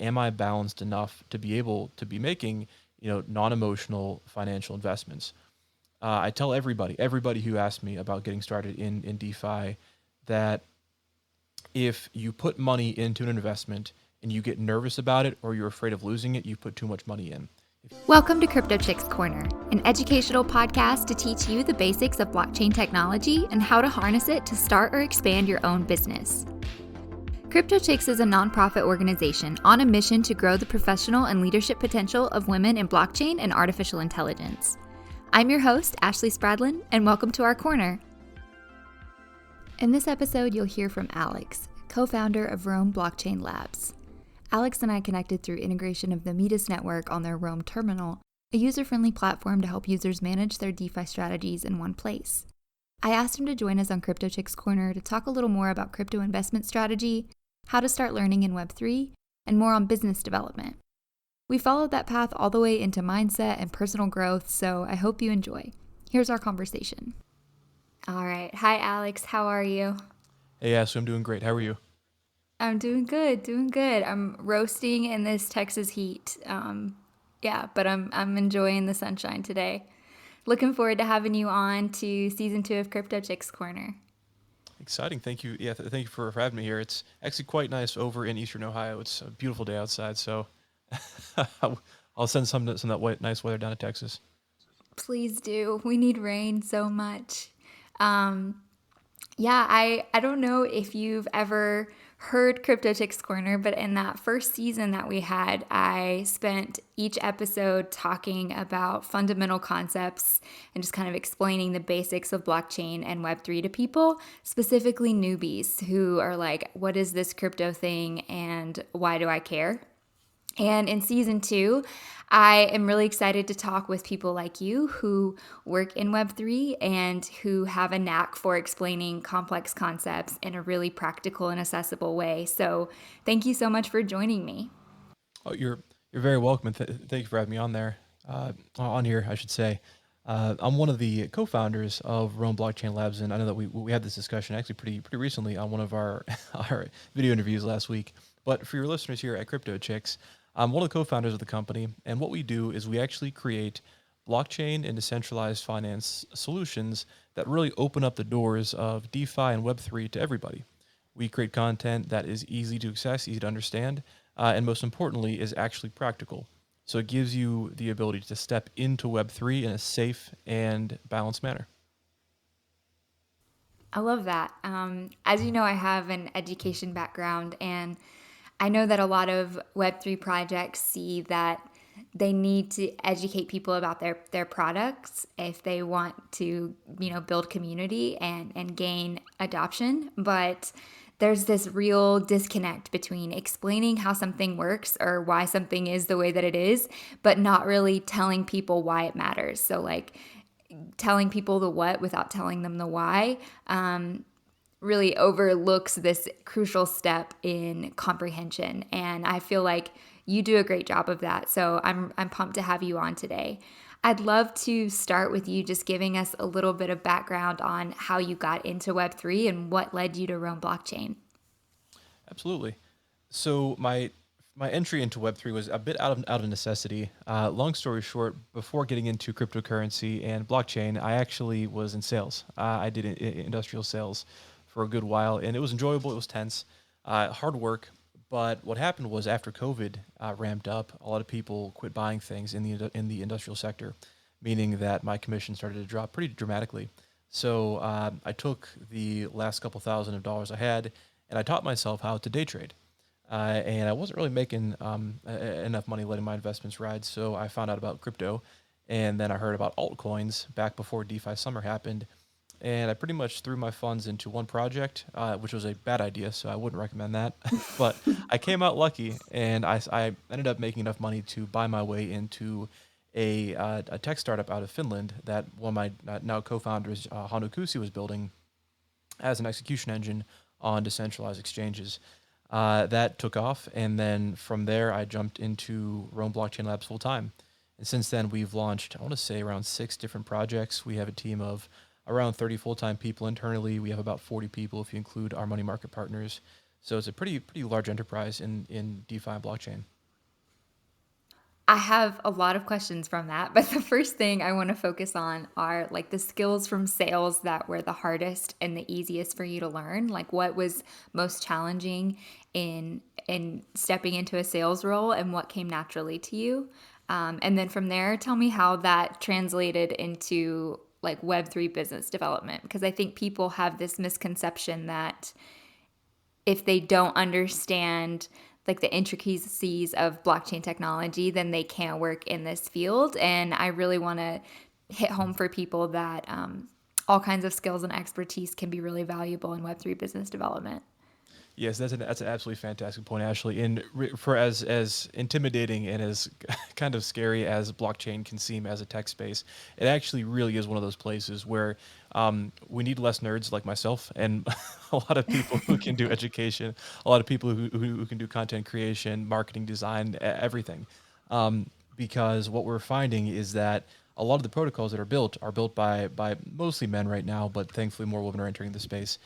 am I balanced enough to be able to be making, non-emotional financial investments? I tell everybody who asks me about getting started in DeFi, that if you put money into an investment and you get nervous about it or you're afraid of losing it, you put too much money in. Welcome to CryptoChicks Corner, an educational podcast to teach you the basics of blockchain technology and how to harness it to start or expand your own business. CryptoChicks is a nonprofit organization on a mission to grow the professional and leadership potential of women in blockchain and artificial intelligence. I'm your host, Ashley Spradlin, and welcome to our corner. In this episode, you'll hear from Alex, co-founder of Rome Blockchain Labs. Alex and I connected through integration of the Metis network on their Rome terminal, a user-friendly platform to help users manage their DeFi strategies in one place. I asked him to join us on CryptoChicks Corner to talk a little more about crypto investment strategy, how to start learning in Web3, and more on business development. We followed that path all the way into mindset and personal growth, so I hope you enjoy. Here's our conversation. All right. Hi, Alex. How are you? Hey, yeah, so I'm doing great. How are you? I'm doing good. I'm roasting in this Texas heat. But I'm enjoying the sunshine today. Looking forward to having you on to season 2 of CryptoChicks Corner. Exciting. Thank you. Yeah, thank you for having me here. It's actually quite nice over in Eastern Ohio. It's a beautiful day outside, so I'll send some of that nice weather down to Texas. Please do. We need rain so much. I don't know if you've ever heard CryptoChicks Corner, but in that first season that we had, I spent each episode talking about fundamental concepts and just kind of explaining the basics of blockchain and Web3 to people, specifically newbies who are like, what is this crypto thing and why do I care? And in season 2, I am really excited to talk with people like you who work in Web3 and who have a knack for explaining complex concepts in a really practical and accessible way. So thank you so much for joining me. Oh, you're very welcome, and thank you for having me on there. On here, I should say. I'm one of the co-founders of Rome Blockchain Labs, and I know that we had this discussion actually pretty recently on one of our our video interviews last week. But for your listeners here at CryptoChicks, I'm one of the co-founders of the company, and what we do is we actually create blockchain and decentralized finance solutions that really open up the doors of DeFi and Web3 to everybody. We create content that is easy to access, easy to understand, and most importantly, is actually practical. So it gives you the ability to step into Web3 in a safe and balanced manner. I love that. As you know, I have an education background, and I know that a lot of Web3 projects see that they need to educate people about their products if they want to, build community and gain adoption. But there's this real disconnect between explaining how something works or why something is the way that it is, but not really telling people why it matters. So like telling people the what without telling them the why. Really overlooks this crucial step in comprehension. And I feel like you do a great job of that. So I'm pumped to have you on today. I'd love to start with you just giving us a little bit of background on how you got into Web3 and what led you to Rome Blockchain. Absolutely. So my entry into Web3 was a bit out of necessity. Long story short, before getting into cryptocurrency and blockchain, I actually was in sales. I did industrial sales for a good while, and it was enjoyable. It was tense, hard work. But what happened was after COVID ramped up, a lot of people quit buying things in the industrial sector, meaning that my commission started to drop pretty dramatically. So I took the last couple thousand of dollars I had, and I taught myself how to day trade. And I wasn't really making enough money letting my investments ride, so I found out about crypto, and then I heard about altcoins back before DeFi summer happened, and I pretty much threw my funds into one project, which was a bad idea, so I wouldn't recommend that. But I came out lucky, and I ended up making enough money to buy my way into a tech startup out of Finland that one of my now co-founders, Hanu Kusi, was building as an execution engine on decentralized exchanges. That took off, and then from there, I jumped into Rome Blockchain Labs full time. And since then, we've launched, I want to say, around 6 different projects. We have a team of around 30 full-time people internally. We have about 40 people if you include our money market partners. So it's a pretty large enterprise in DeFi and blockchain. I have a lot of questions from that, but the first thing I want to focus on are like the skills from sales that were the hardest and the easiest for you to learn. Like what was most challenging in stepping into a sales role and what came naturally to you. And then from there, tell me how that translated into like Web3 business development, because I think people have this misconception that if they don't understand like the intricacies of blockchain technology, then they can't work in this field. And I really want to hit home for people that all kinds of skills and expertise can be really valuable in Web3 business development. Yes, that's an absolutely fantastic point, Ashley. And for as intimidating and as kind of scary as blockchain can seem as a tech space, it actually really is one of those places where we need less nerds like myself and a lot of people who can do education, a lot of people who can do content creation, marketing, design, everything. Because what we're finding is that a lot of the protocols that are built by mostly men right now, but thankfully more women are entering the space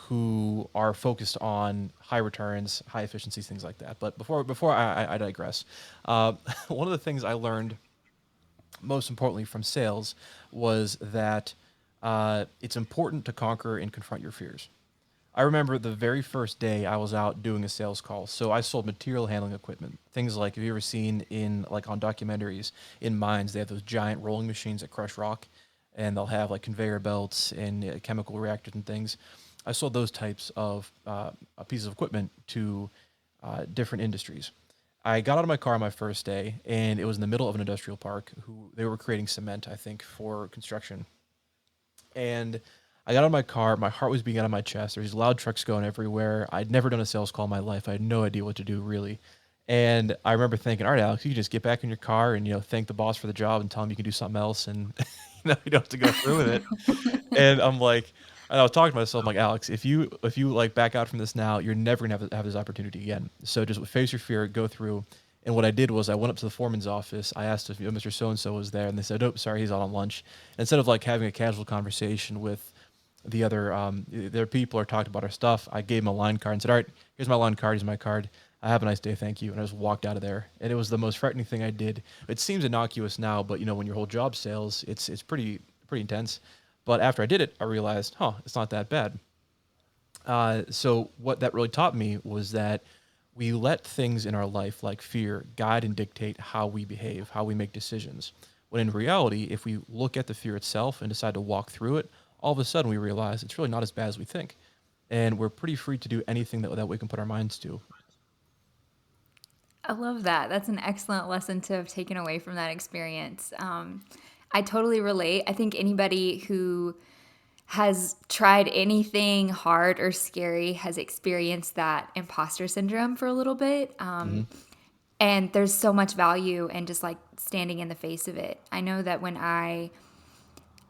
who are focused on high returns, high efficiencies, things like that. But before I digress, one of the things I learned most importantly from sales was that it's important to conquer and confront your fears. I remember the very first day I was out doing a sales call. So I sold material handling equipment. Things like, have you ever seen in like on documentaries in mines, they have those giant rolling machines that crush rock and they'll have like conveyor belts and chemical reactors and things. I sold those types of pieces of equipment to different industries. I got out of my car on my first day, and it was in the middle of an industrial park. Who they were creating cement, I think, for construction. And I got out of my car. My heart was beating out of my chest. There's loud trucks going everywhere. I'd never done a sales call in my life. I had no idea what to do really. And I remember thinking, all right, Alex, you can just get back in your car and thank the boss for the job and tell him you can do something else, and you don't have to go through with it. And I'm like, and I was talking to myself, I'm like, Alex, if you like back out from this now, you're never gonna have this opportunity again. So just face your fear, go through. And what I did was I went up to the foreman's office. I asked if Mr. So and So was there, and they said, "Oh, sorry, he's out on lunch." Instead of like having a casual conversation with the other people or talked about our stuff, I gave him a line card and said, "All right, here's my line card. Here's my card. I have a nice day, thank you." And I just walked out of there. And it was the most frightening thing I did. It seems innocuous now, but when your whole job sales, it's pretty intense. But after I did it, I realized, it's not that bad. So what that really taught me was that we let things in our life like fear guide and dictate how we behave, how we make decisions. When in reality, if we look at the fear itself and decide to walk through it, all of a sudden we realize it's really not as bad as we think. And we're pretty free to do anything that we can put our minds to. I love that. That's an excellent lesson to have taken away from that experience. I totally relate. I think anybody who has tried anything hard or scary has experienced that imposter syndrome for a little bit. Hmm. And there's so much value in just like standing in the face of it. I know that when I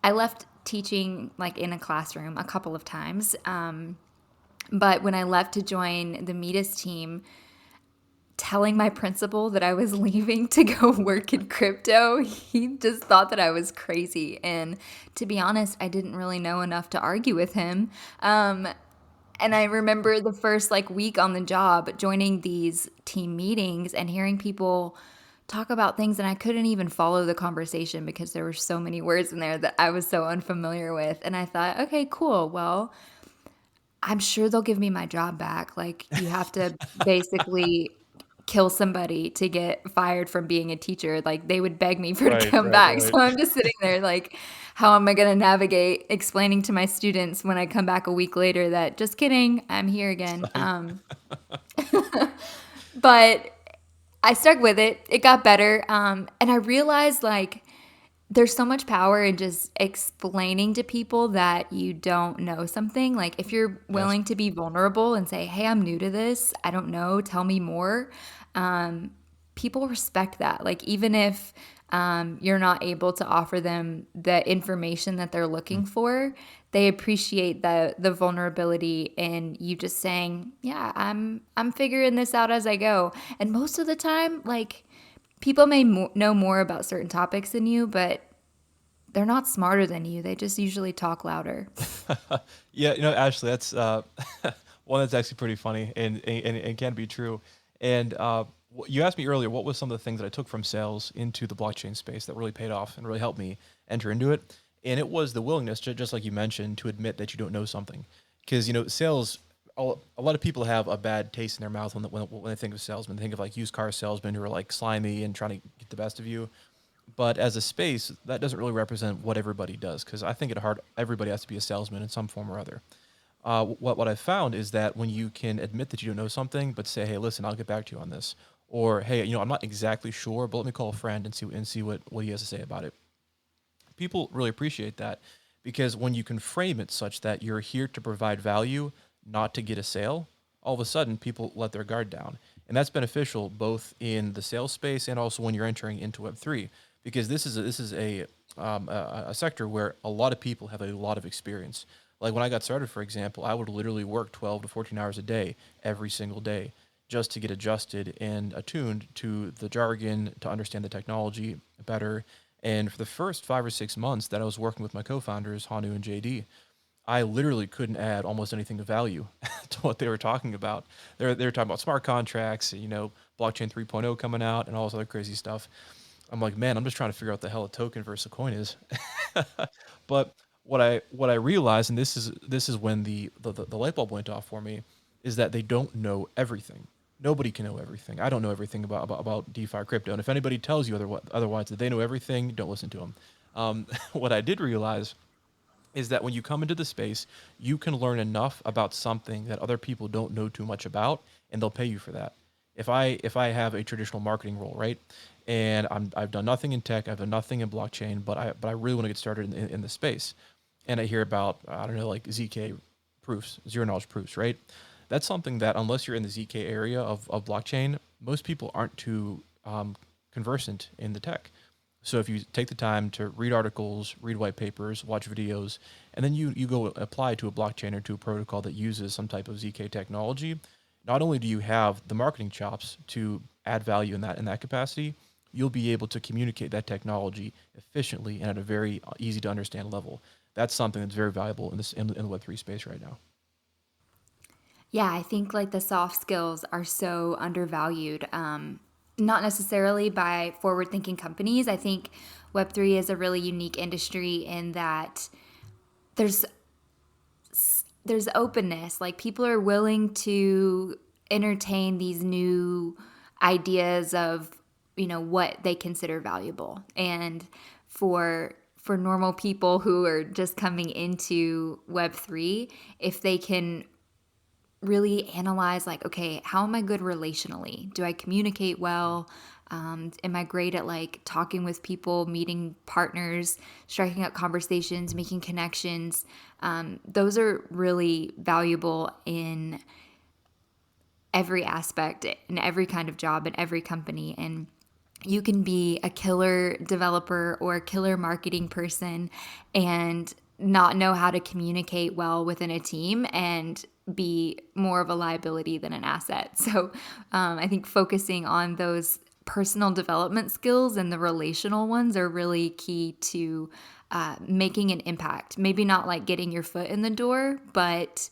left teaching like in a classroom a couple of times, but when I left to join the Metis team, telling my principal that I was leaving to go work in crypto, he just thought that I was crazy. And to be honest, I didn't really know enough to argue with him. And I remember the first like week on the job joining these team meetings and hearing people talk about things, and I couldn't even follow the conversation because there were so many words in there that I was so unfamiliar with. And I thought, okay, cool. Well, I'm sure they'll give me my job back. Like, you have to basically kill somebody to get fired from being a teacher. Like, they would beg me for to Right, come right, back. right. So I'm just sitting there like, how am I going to navigate explaining to my students when I come back a week later that just kidding, I'm here again. But I stuck with it. It got better. And I realized like there's so much power in just explaining to people that you don't know something. Like if you're Yes. willing to be vulnerable and say, "Hey, I'm new to this. I don't know. Tell me more." Um, People respect that. Like even if you're not able to offer them the information that they're Mm. looking for, they appreciate the vulnerability in you just saying, "Yeah, I'm figuring this out as I go." And most of the time, like people may know more about certain topics than you, but they're not smarter than you. They just usually talk louder. Yeah, Ashley, that's One that's actually pretty funny and can be true. And you asked me earlier, what was some of the things that I took from sales into the blockchain space that really paid off and really helped me enter into it? And it was the willingness, just like you mentioned, to admit that you don't know something. Because, sales, a lot of people have a bad taste in their mouth when they think of salesmen. They think of like used car salesmen who are like slimy and trying to get the best of you. But as a space, that doesn't really represent what everybody does. Because I think at heart, everybody has to be a salesman in some form or other. What I've found is that when you can admit that you don't know something, but say, "Hey, listen, I'll get back to you on this," or "Hey, I'm not exactly sure, but let me call a friend and see what he has to say about it." People really appreciate that because when you can frame it such that you're here to provide value, not to get a sale, all of a sudden people let their guard down, and that's beneficial both in the sales space and also when you're entering into Web3 because this is a sector where a lot of people have a lot of experience. Like when I got started, for example, I would literally work 12 to 14 hours a day every single day just to get adjusted and attuned to the jargon, to understand the technology better. And for the first 5 or 6 months that I was working with my co-founders, Hanu and JD, I literally couldn't add almost anything of value to what they were talking about. They were talking about smart contracts, blockchain 3.0 coming out, and all this other crazy stuff. I'm like, man, I'm just trying to figure out the hell a token versus a coin is. But what I realized, and this is when the light bulb went off for me, is that they don't know everything. Nobody can know everything. I don't know everything about DeFi or crypto. And if anybody tells you otherwise that they know everything, don't listen to them. What I did realize is that when you come into the space, you can learn enough about something that other people don't know too much about, and they'll pay you for that. If I have a traditional marketing role, right, and I've done nothing in tech, I've done nothing in blockchain, but I really want to get started in the space, and I hear about I don't know like ZK proofs, zero knowledge proofs, right? That's something that unless you're in the ZK area of blockchain, most people aren't too conversant in the tech. So if you take the time to read articles, read white papers, watch videos, and then you go apply to a blockchain or to a protocol that uses some type of ZK technology, not only do you have the marketing chops to add value in that capacity, you'll be able to communicate that technology efficiently and at a very easy to understand level. That's something that's very valuable in the Web3 space right now. Yeah, I think like the soft skills are so undervalued. Not necessarily by forward thinking companies. I think Web3 is a really unique industry in that there's there's openness. Like people are willing to entertain these new ideas of, what they consider valuable. And for normal people who are just coming into Web3, if they can really analyze like, okay, how am I good relationally? Do I communicate well? Am I great at like talking with people, meeting partners, striking up conversations, making connections? Those are really valuable in every aspect, in every kind of job, in every company. And you can be a killer developer or a killer marketing person and not know how to communicate well within a team and be more of a liability than an asset. So I think focusing on those personal development skills and the relational ones are really key to making an impact. Maybe not like getting your foot in the door, but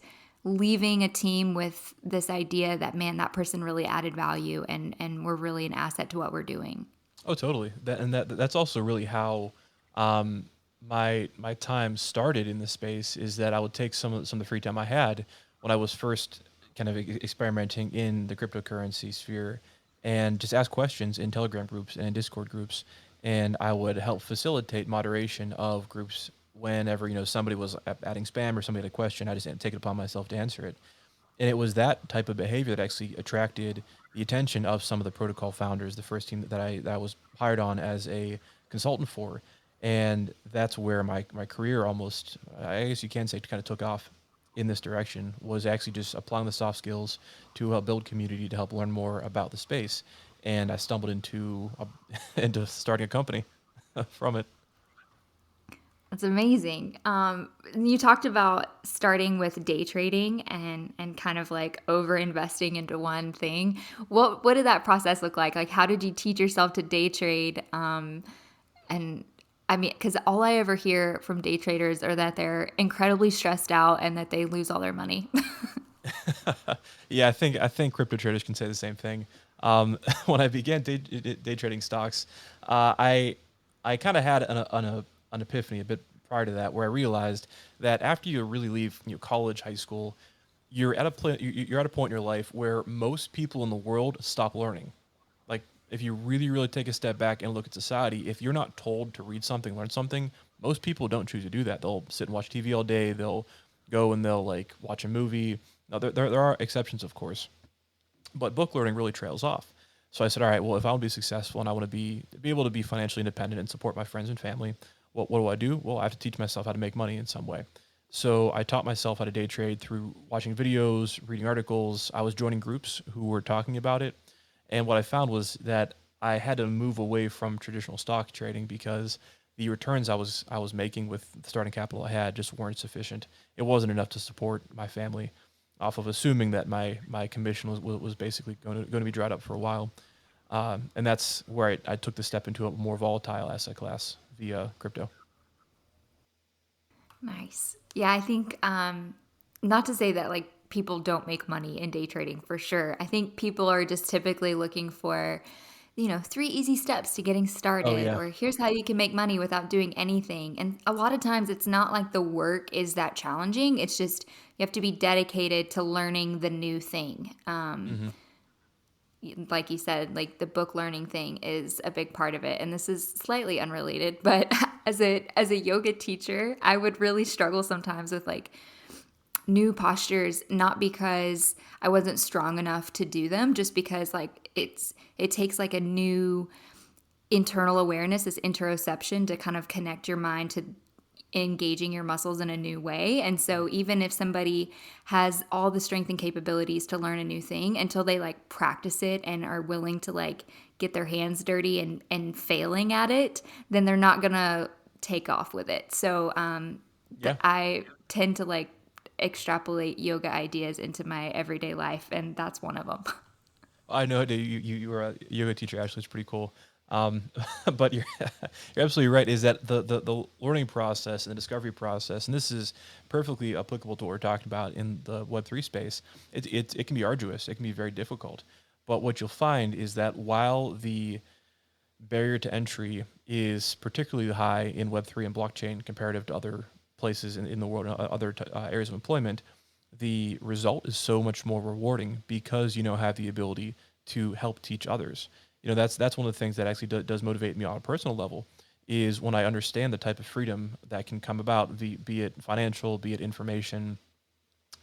leaving a team with this idea that, man, that person really added value and we're really an asset to what we're doing. Oh, totally. That's also really how um, my time started in this space. Is that I would take some of the free time I had when I was first kind of experimenting in the cryptocurrency sphere, and just ask questions in Telegram groups and Discord groups, and I would help facilitate moderation of groups whenever somebody was adding spam or somebody had a question. I just didn't take it upon myself to answer it. And it was that type of behavior that actually attracted the attention of some of the protocol founders, the first team that I was hired on as a consultant for. And that's where my career almost, I guess you can say, kind of took off in this direction, was actually just applying the soft skills to help build community, to help learn more about the space. And I stumbled into starting a company from it. That's amazing. You talked about starting with day trading and kind of like over investing into one thing. What did that process look like? Like, how did you teach yourself to day trade? And I mean, because all I ever hear from day traders are that they're incredibly stressed out and that they lose all their money. Yeah, I think crypto traders can say the same thing. When I began day trading stocks, I kind of had an epiphany a bit prior to that, where I realized that after you really leave college, high school, you're at a point in your life where most people in the world stop learning. Like, if you really take a step back and look at society, if you're not told to read something, learn something, most people don't choose to do that. They'll sit and watch TV all day. They'll go and they'll like watch a movie. Now there are exceptions, of course, but book learning really trails off. So I said, all right, well, if I want to be successful and I want to be able to be financially independent and support my friends and family, what do I do? Well, I have to teach myself how to make money in some way. So I taught myself how to day trade through watching videos, reading articles. I was joining groups who were talking about it. And what I found was that I had to move away from traditional stock trading because the returns I was making with the starting capital I had just weren't sufficient. It wasn't enough to support my family, off of assuming that my commission was basically going to be dried up for a while. And that's where I took the step into a more volatile asset class via crypto. Nice. Yeah, I think not to say that like people don't make money in day trading for sure. I think people are just typically looking for, three easy steps to getting Oh started, yeah, or here's how you can make money without doing anything. And a lot of times it's not like the work is that challenging. It's just you have to be dedicated to learning the new thing. hmm Like you said, like the book learning thing is a big part of it. And this is slightly unrelated, but as a yoga teacher, I would really struggle sometimes with like new postures, not because I wasn't strong enough to do them, just because like it takes like a new internal awareness, this interoception to kind of connect your mind to engaging your muscles in a new way. And so even if somebody has all the strength and capabilities to learn a new thing, until they like practice it and are willing to like get their hands dirty and failing at it, then they're not gonna take off with it. So yeah. I tend to like extrapolate yoga ideas into my everyday life, and that's one of them. I know that you were a yoga teacher. Actually, it's pretty cool. Um, but you're absolutely right. Is that the learning process and the discovery process, and this is perfectly applicable to what we're talking about in the Web3 space. It can be arduous. It can be very difficult. But what you'll find is that while the barrier to entry is particularly high in Web3 and blockchain comparative to other places in the world, other areas of employment, the result is so much more rewarding because have the ability to help teach others. That's one of the things that actually does motivate me on a personal level, is when I understand the type of freedom that can come about, be it financial, be it information,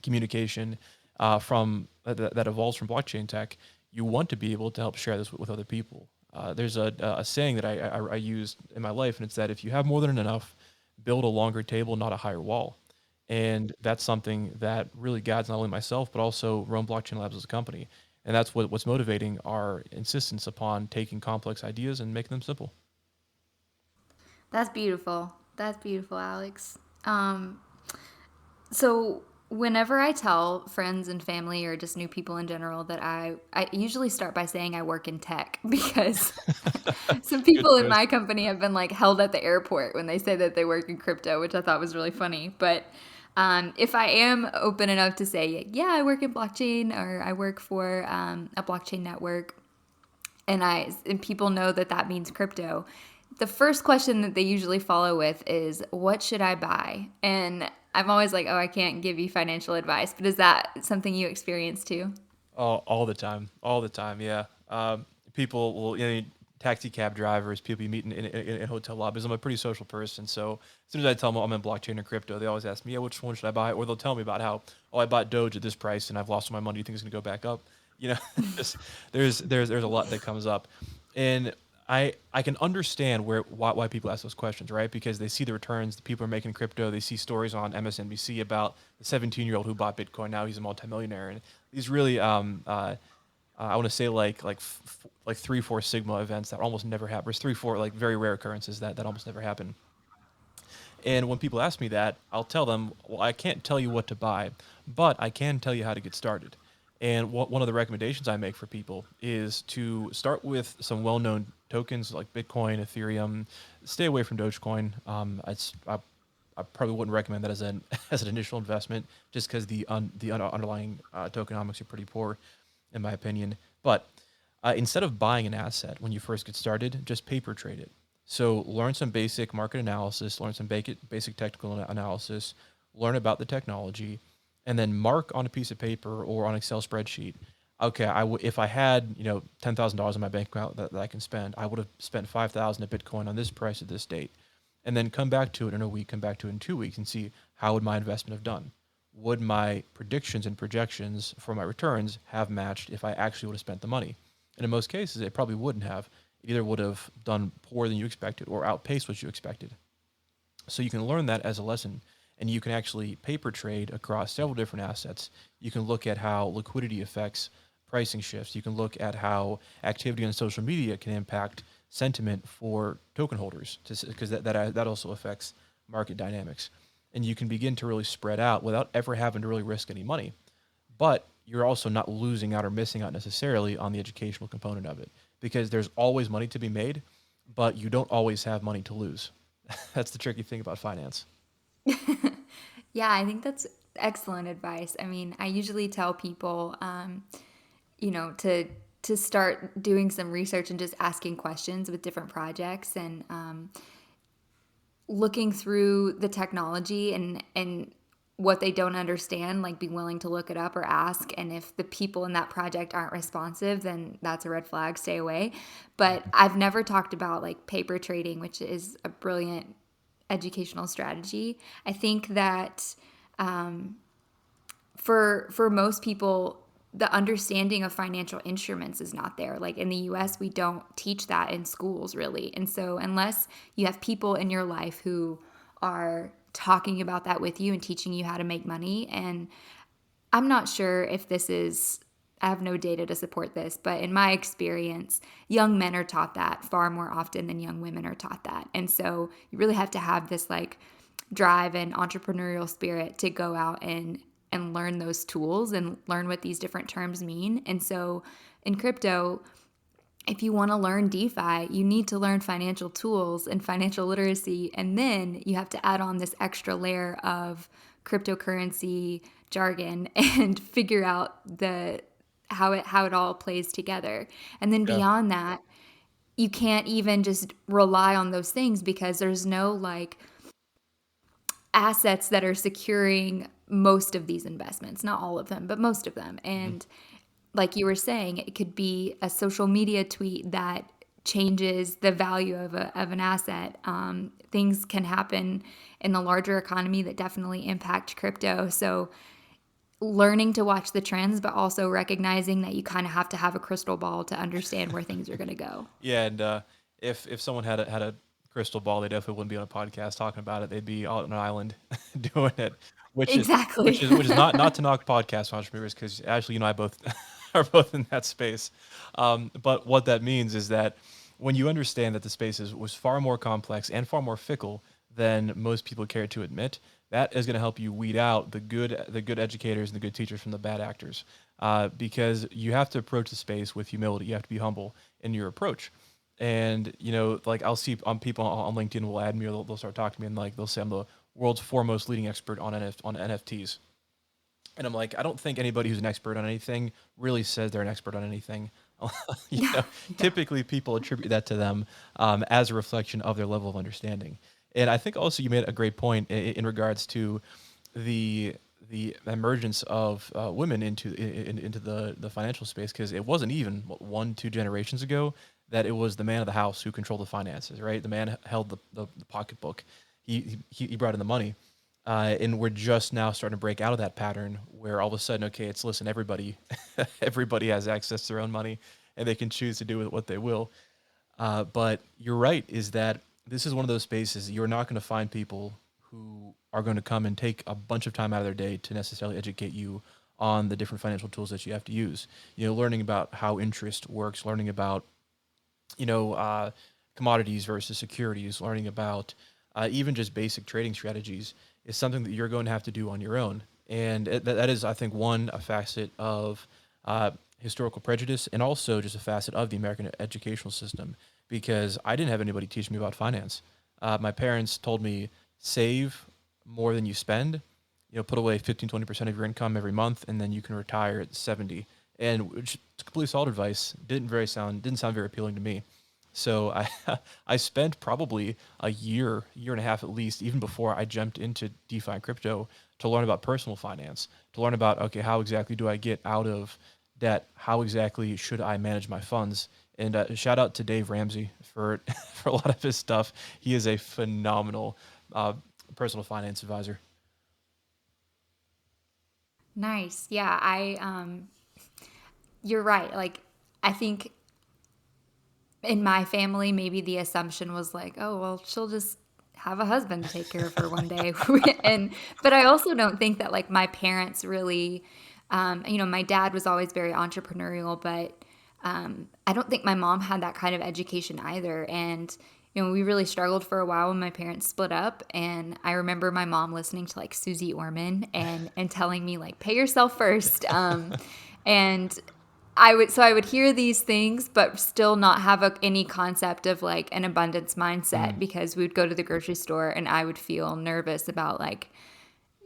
communication, that evolves from blockchain tech. You want to be able to help share this with other people. There's a saying that I use in my life, and it's that if you have more than enough, build a longer table, not a higher wall. And that's something that really guides not only myself, but also Rome Blockchain Labs as a company. And that's what's motivating our insistence upon taking complex ideas and making them simple. That's beautiful. That's beautiful, Alex. So whenever I tell friends and family or just new people in general that I usually start by saying I work in tech because some Good people in choice. my company have been like held at the airport when they say that they work in crypto, which I thought was really funny. But if I am open enough to say, yeah, I work in blockchain or I work for a blockchain network, and people know that that means crypto, the first question that they usually follow with is, what should I buy? And I'm always like, oh, I can't give you financial advice, but is that something you experience too? All the time, all the time. Yeah. People will, taxi cab drivers, people you meet in hotel lobbies. I'm a pretty social person, so as soon as I tell them I'm in blockchain or crypto, they always ask me, "Yeah, which one should I buy?" Or they'll tell me about how, "Oh, I bought Doge at this price and I've lost all my money. Do you think it's gonna go back up?" You know, just, there's a lot that comes up, and I can understand why people ask those questions, right? Because they see the returns the people are making in crypto. They see stories on MSNBC about the 17-year-old who bought Bitcoin. Now he's a multimillionaire, and these really I want to say like 3 4 sigma events that almost never happen. There's 3 4 like very rare occurrences that almost never happen. And when people ask me that, I'll tell them, well, I can't tell you what to buy, but I can tell you how to get started. And one of the recommendations I make for people is to start with some well-known tokens like Bitcoin, Ethereum. Stay away from Dogecoin. I probably wouldn't recommend that as an as an initial investment, just because the underlying tokenomics are pretty poor, in my opinion. But instead of buying an asset when you first get started, just paper trade it. So learn some basic market analysis, learn some basic technical analysis, learn about the technology, and then mark on a piece of paper or on Excel spreadsheet. Okay, if I had $10,000 in my bank account that I can spend, I would have spent 5,000 at Bitcoin on this price at this date, and then come back to it in a week, come back to it in 2 weeks, and see how would my investment have done. Would my predictions and projections for my returns have matched if I actually would have spent the money? And in most cases, it probably wouldn't have. It either would have done poorer than you expected or outpaced what you expected. So you can learn that as a lesson, and you can actually paper trade across several different assets. You can look at how liquidity affects pricing shifts. You can look at how activity on social media can impact sentiment for token holders, because that also affects market dynamics. And you can begin to really spread out without ever having to really risk any money. But you're also not losing out or missing out necessarily on the educational component of it, because there's always money to be made, but you don't always have money to lose. That's the tricky thing about finance. Yeah, I think that's excellent advice. I mean, I usually tell people, to start doing some research and just asking questions with different projects and looking through the technology and what they don't understand, like be willing to look it up or ask. And if the people in that project aren't responsive, then that's a red flag, stay away. But I've never talked about like paper trading, which is a brilliant educational strategy. I think that for most people, the understanding of financial instruments is not there. Like in the US, we don't teach that in schools really. And so unless you have people in your life who are talking about that with you and teaching you how to make money, and I'm not sure if this is, I have no data to support this, but in my experience, young men are taught that far more often than young women are taught that. And so you really have to have this like drive and entrepreneurial spirit to go out and learn those tools and learn what these different terms mean. And so in crypto, if you want to learn DeFi, you need to learn financial tools and financial literacy. And then you have to add on this extra layer of cryptocurrency jargon and figure out how it all plays together. And then Yeah. beyond that, you can't even just rely on those things because there's no like assets that are securing most of these investments, not all of them, but most of them. Mhm. And like you were saying, it could be a social media tweet that changes the value of an asset. Things can happen in the larger economy that definitely impact crypto. So learning to watch the trends, but also recognizing that you kind of have to have a crystal ball to understand where things are going to go. Yeah, and if someone had a crystal ball, they definitely wouldn't be on a podcast talking about it. They'd be out on an island doing it, which is Exactly. which is not to knock podcast entrepreneurs, because Ashley, you and I both are both in that space. But what that means is that when you understand that the space was far more complex and far more fickle than most people care to admit, that is going to help you weed out the good educators and the good teachers from the bad actors. Because you have to approach the space with humility. You have to be humble in your approach. And like I'll see on people on LinkedIn will add me, or they'll start talking to me, and like they'll say I'm the world's foremost leading expert on NFTs. And I'm like, I don't think anybody who's an expert on anything really says they're an expert on anything. you Yeah. know, Yeah. Typically people attribute that to them as a reflection of their level of understanding. And I think also you made a great point in regards to the emergence of women into the financial space, because it wasn't even 1-2 generations ago that it was the man of the house who controlled the finances, right? The man held the pocketbook. He brought in the money. And we're just now starting to break out of that pattern where all of a sudden, okay, it's listen, everybody, everybody has access to their own money, and they can choose to do with what they will. But you're right, is that this is one of those spaces you're not going to find people who are going to come and take a bunch of time out of their day to necessarily educate you on the different financial tools that you have to use. Learning about how interest works, learning about you know, uh, commodities versus securities, learning about even just basic trading strategies is something that you're going to have to do on your own. And that is, I think, a facet of historical prejudice, and also just a facet of the American educational system, because I didn't have anybody teach me about finance. My parents told me save, more than you spend. Put away 15, 20% of your income every month, and then you can retire at 70. And which is completely solid advice. Didn't sound very appealing to me. So I I spent probably a year and a half at least, even before I jumped into DeFi and crypto, to learn about personal finance, to learn about, okay, how exactly do I get out of debt? How exactly should I manage my funds? And shout out to Dave Ramsey for for a lot of his stuff. He is a phenomenal uh, personal finance advisor. Nice. Yeah, you're right. Like, I think in my family, maybe the assumption was like, oh, well, she'll just have a husband to take care of her one day. And, but I also don't think that like my parents really, my dad was always very entrepreneurial, but I don't think my mom had that kind of education either. And, we really struggled for a while when my parents split up. And I remember my mom listening to like Susie Orman and telling me like, pay yourself first. And I would hear these things, but still not have any concept of like an abundance mindset Mm. because we would go to the grocery store and I would feel nervous about like,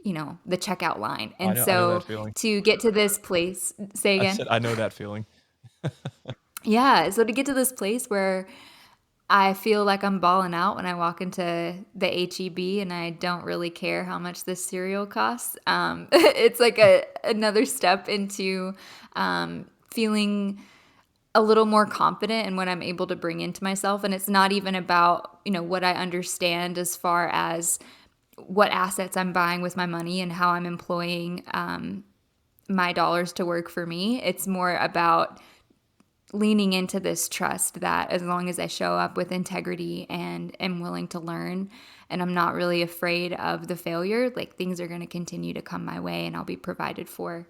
the checkout line. I And know, I know that so feeling. to get to this place, say I again. said I know that feeling. Yeah. So to get to this place where I feel like I'm balling out when I walk into the HEB and I don't really care how much this cereal costs. It's like another step into feeling a little more confident in what I'm able to bring into myself. And it's not even about, what I understand as far as what assets I'm buying with my money and how I'm employing my dollars to work for me. It's more about leaning into this trust that as long as I show up with integrity and am willing to learn and I'm not really afraid of the failure, like things are going to continue to come my way and I'll be provided for.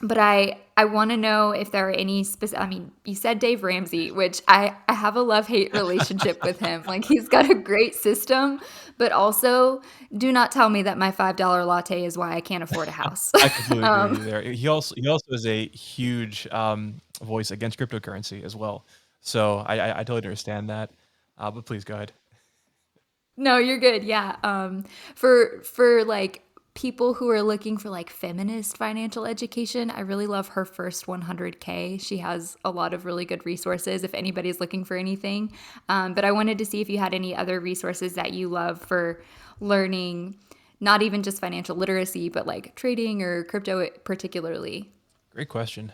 But I want to know if there are any specific. I mean, you said Dave Ramsey, which I have a love-hate relationship with him. Like he's got a great system, but also do not tell me that my $5 latte is why I can't afford a house. I completely agree with um, you there. He also is a huge voice against cryptocurrency as well. So I totally understand that. But please go ahead. no, you're good. Yeah. For like people who are looking for like feminist financial education, I really love her first 100K. She has a lot of really good resources if anybody's looking for anything. But I wanted to see if you had any other resources that you love for learning, not even just financial literacy, but like trading or crypto particularly. Great question.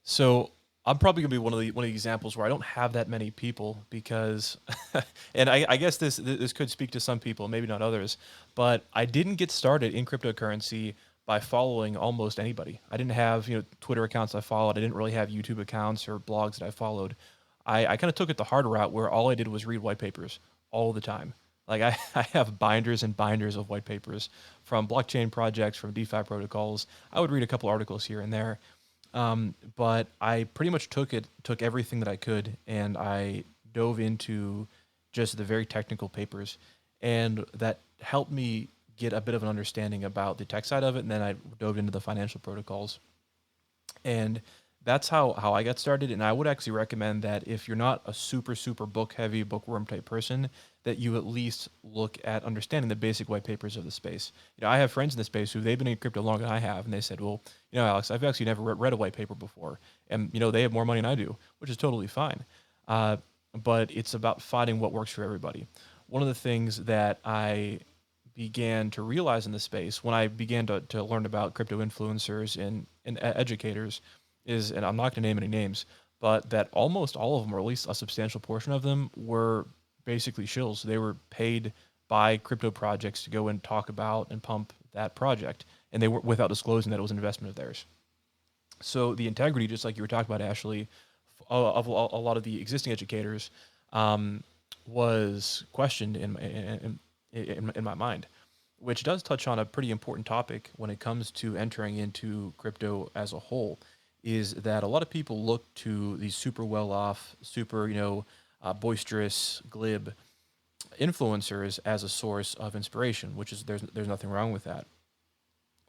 So I'm probably gonna be one of the examples where I don't have that many people because, and I guess this could speak to some people, maybe not others, but I didn't get started in cryptocurrency by following almost anybody. I didn't have Twitter accounts I followed. I didn't really have YouTube accounts or blogs that I followed. I kind of took it the hard route where all I did was read white papers all the time. Like I have binders and binders of white papers from blockchain projects, from DeFi protocols. I would read a couple articles here and there, but I pretty much took everything that I could, and I dove into just the very technical papers, and that helped me get a bit of an understanding about the tech side of it. And then I dove into the financial protocols, and that's how I got started. And I would actually recommend that if you're not a super book heavy bookworm type person, that you at least look at understanding the basic white papers of the space. I have friends in the space who they've been in crypto longer than I have, and they said, well, Alex, I've actually never read a white paper before, and they have more money than I do, which is totally fine. uh, but it's about finding what works for everybody. One of the things that I began to realize in the space when I began to learn about crypto influencers and educators is, and I'm not going to name any names, but that almost all of them, or at least a substantial portion of them, were basically shills. They were paid by crypto projects to go and talk about and pump that project, and they were without disclosing that it was an investment of theirs. So the integrity, just like you were talking about, Ashley, of a lot of the existing educators, um, was questioned in my mind, which does touch on a pretty important topic when it comes to entering into crypto as a whole. Is that a lot of people look to these super well off, super boisterous, glib influencers as a source of inspiration, which is there's nothing wrong with that.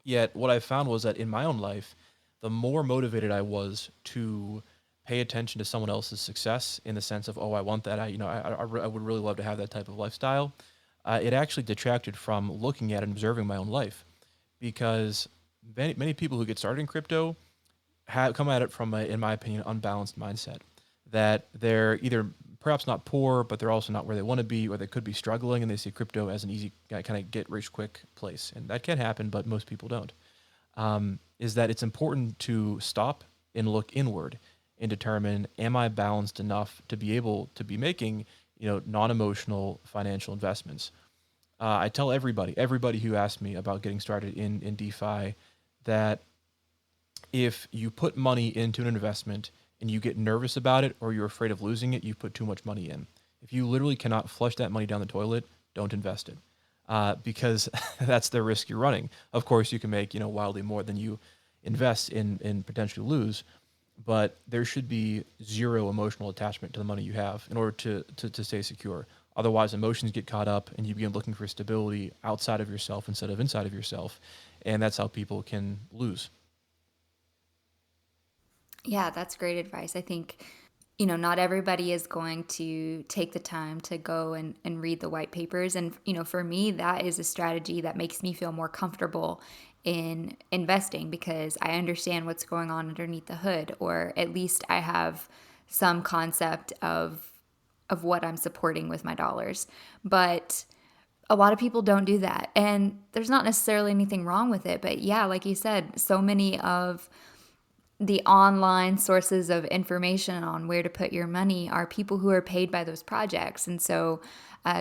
Yet, what I found was that in my own life, the more motivated I was to pay attention to someone else's success in the sense of, oh, I want that. I would really love to have that type of lifestyle. it actually detracted from looking at and observing my own life, because many people who get started in crypto have come at it from a, in my opinion, unbalanced mindset. That they're either perhaps not poor, but they're also not where they want to be, or they could be struggling, and they see crypto as an easy kind of get rich quick place, and that can happen, but most people don't. Is that it's important to stop and look inward and determine, am I balanced enough to be able to be making, non-emotional financial investments. I tell everybody who asks me about getting started in DeFi, that if you put money into an investment and you get nervous about it or you're afraid of losing it, you've put too much money in. If you literally cannot flush that money down the toilet, don't invest it, because that's the risk you're running. Of course, you can make wildly more than you invest in potentially lose, but there should be zero emotional attachment to the money you have in order to stay secure. Otherwise, emotions get caught up and you begin looking for stability outside of yourself instead of inside of yourself, and that's how people can lose. Yeah, that's great advice. I think, not everybody is going to take the time to go and read the white papers. And, for me, that is a strategy that makes me feel more comfortable in investing because I understand what's going on underneath the hood, or at least I have some concept of what I'm supporting with my dollars. But a lot of people don't do that. And there's not necessarily anything wrong with it. But yeah, like you said, so many of the online sources of information on where to put your money are people who are paid by those projects. And so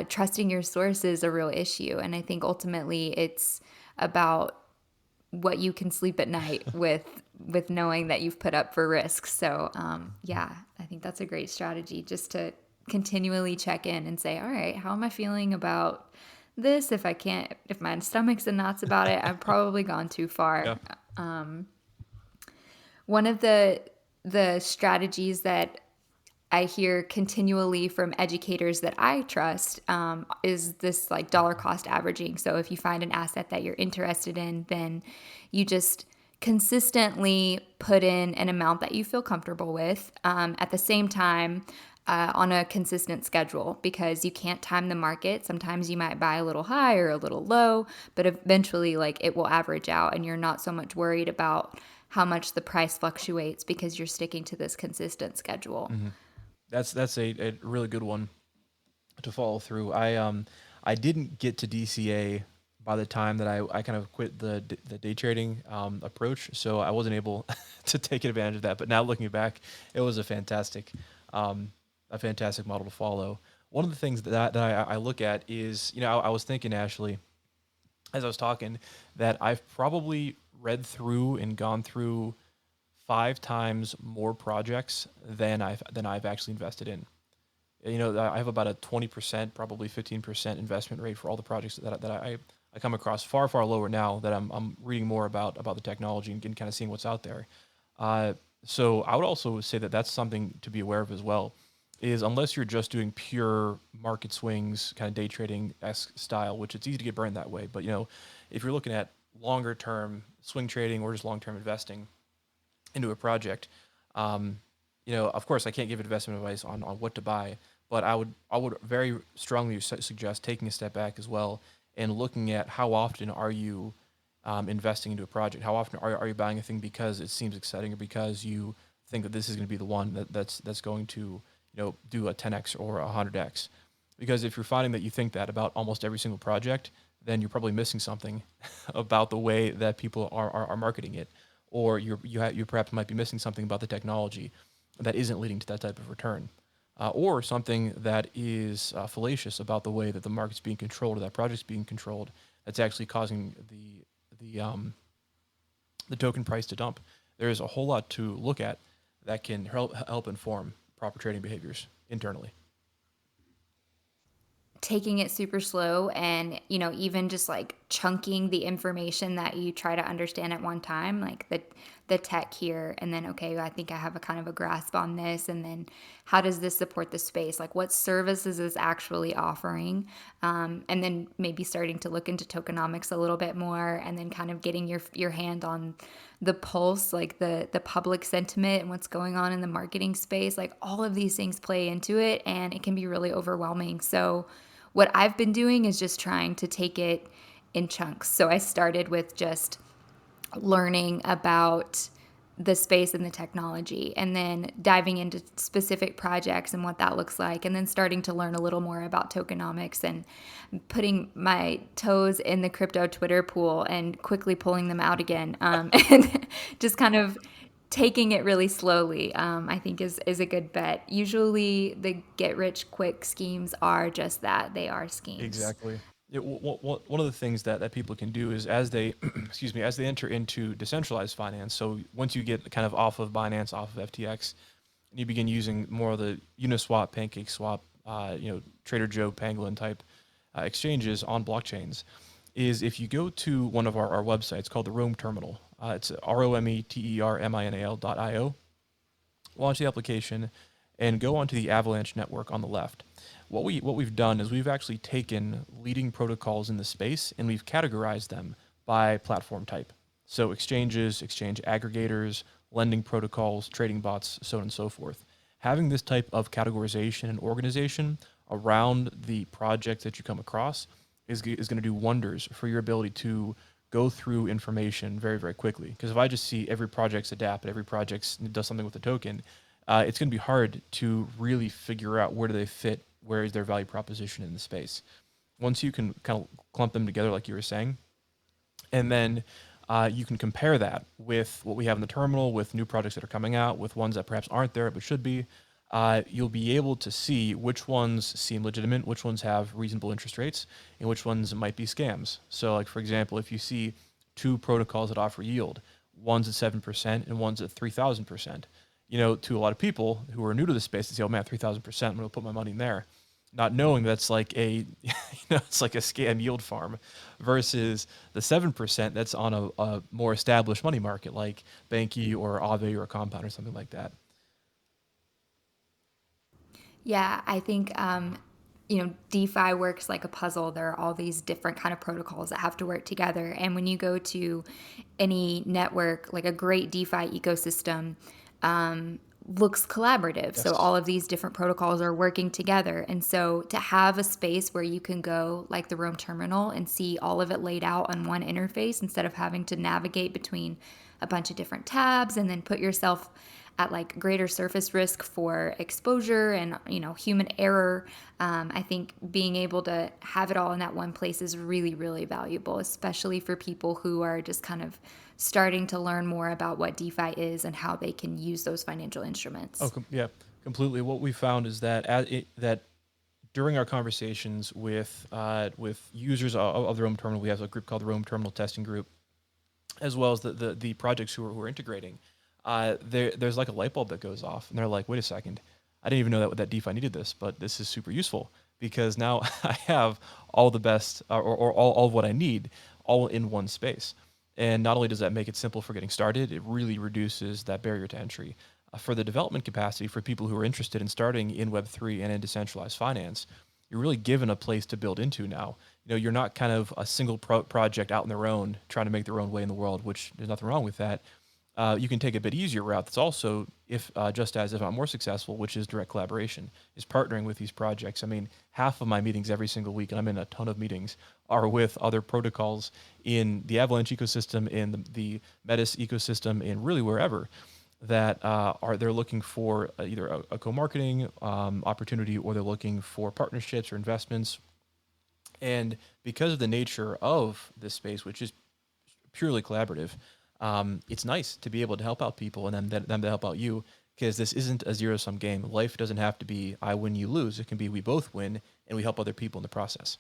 trusting your source is a real issue. And I think ultimately it's about what you can sleep at night with knowing that you've put up for risk. So yeah, I think that's a great strategy, just to continually check in and say, all right, how am I feeling about this? If my stomach's in knots about it, I've probably gone too Yeah. far. One of the strategies that I hear continually from educators that I trust is this like dollar cost averaging. So if you find an asset that you're interested in, then you just consistently put in an amount that you feel comfortable with, at the same time, on a consistent schedule, because you can't time the market. Sometimes you might buy a little high or a little low, but eventually like it will average out and you're not so much worried about how much the price fluctuates because you're sticking to this consistent schedule. Hmm. That's a really good one to follow through. I didn't get to DCA by the time that I kind of quit the day trading approach, so I wasn't able to take advantage of that. But now looking back, it was um, a fantastic model to follow. One of the things that I look at is, I was thinking, Ashley, as I was talking, that I've probably read through and gone through 5 times more projects than I've actually invested in. I have about a 20%, probably 15% investment rate for all the projects that I come across. Far lower now that I'm reading more about the technology and kind of seeing what's out there. Uh, so I would also say that that's something to be aware of as well. Is unless you're just doing pure market swings, kind of day trading esque style, which it's easy to get burned that way. But if you're looking at longer term swing trading or just long term investing into a project, um, of course, I can't give investment advice on what to buy, but I would very strongly suggest taking a step back as well and looking at how often are you investing into a project. How often are you buying a thing because it seems exciting or because you think that this is going to be the one that's going to do a 10x or a 100x. Because if you're finding that you think that about almost every single project, then you're probably missing something about the way that people are marketing it, or you perhaps might be missing something about the technology that isn't leading to that type of return, or something that is fallacious about the way that the market's being controlled or that project's being controlled. That's actually causing the token price to dump. There is a whole lot to look at that can help inform proper trading behaviors internally. Taking it super slow and even just like chunking the information that you try to understand at one time, like the tech here, and then okay, I think I have a kind of a grasp on this, and then how does this support the space, like what services is actually offering, and then maybe starting to look into tokenomics a little bit more, and then kind of getting your hand on the pulse, like the public sentiment and what's going on in the marketing space. Like all of these things play into it and it can be really overwhelming. So what I've been doing is just trying to take it in chunks. So I started with just learning about the space and the technology, and then diving into specific projects and what that looks like, and then starting to learn a little more about tokenomics and putting my toes in the crypto Twitter pool and quickly pulling them out again, and just kind of taking it really slowly, I think is a good bet. Usually the get rich quick schemes are just that, they are schemes. Exactly. Yeah, one of the things that people can do is as they, excuse me, as they enter into decentralized finance. So once you get kind of off of Binance, off of FTX, and you begin using more of the Uniswap, PancakeSwap, Trader Joe, Pangolin type exchanges on blockchains, is if you go to one of our websites called the Rome Terminal, it's rometerminal.io, launch the application, and go onto the Avalanche network on the left. What we've done is we've actually taken leading protocols in the space and we've categorized them by platform type. So exchanges, exchange aggregators, lending protocols, trading bots, so on and so forth. Having this type of categorization and organization around the project that you come across is going to do wonders for your ability to go through information very, very quickly. Because if I just see every project's adapt, every project does something with the token, it's going to be hard to really figure out where do they fit, where is their value proposition in the space. Once you can kind of clump them together, like you were saying, and then you can compare that with what we have in the terminal, with new projects that are coming out, with ones that perhaps aren't there but should be. You'll be able to see which ones seem legitimate, which ones have reasonable interest rates, and which ones might be scams. So, like for example, if you see two protocols that offer yield, one's at 7% and one's at 3,000%, to a lot of people who are new to the space, they say, "Oh man, 3,000%, I'm going to put my money in there," not knowing that's like it's like a scam yield farm, versus the 7% that's on a more established money market like Banky or Aave or a Compound or something like that. Yeah, I think DeFi works like a puzzle. There are all these different kind of protocols that have to work together. And when you go to any network, like a great DeFi ecosystem, looks collaborative. So Yes. all of these different protocols are working together. And so to have a space where you can go like the Rome terminal and see all of it laid out on one interface instead of having to navigate between a bunch of different tabs and then put yourself at like greater surface risk for exposure and human error. I think being able to have it all in that one place is really, really valuable, especially for people who are just kind of starting to learn more about what DeFi is and how they can use those financial Oh, instruments. yeah, completely. What we found is that during our conversations with users of the Rome Terminal, we have a group called the Rome Terminal Testing Group, as well as the projects who are integrating. There's like a light bulb that goes off, and they're like, "Wait a second, I didn't even know that DeFi needed this, but this is super useful because now I have all the best or all of what I need all in one space." And not only does that make it simple for getting started, it really reduces that barrier to entry. For the development capacity for people who are interested in starting in Web3 and in decentralized finance, you're really given a place to build into now. You're not kind of a single project out on their own trying to make their own way in the world, which there's nothing wrong with that. You can take a bit easier route. That's also, if just as if I'm more successful, which is direct collaboration, is partnering with these projects. I mean, half of my meetings every single week, and I'm in a ton of meetings, are with other protocols in the Avalanche ecosystem, in the Metis ecosystem, and really wherever that they're looking for either a co-marketing opportunity, or they're looking for partnerships or investments. And because of the nature of this space, which is purely collaborative, it's nice to be able to help out people and them to help out you, because this isn't a zero sum game. Life doesn't have to be I win, you lose. It can be we both win and we help other people in the process.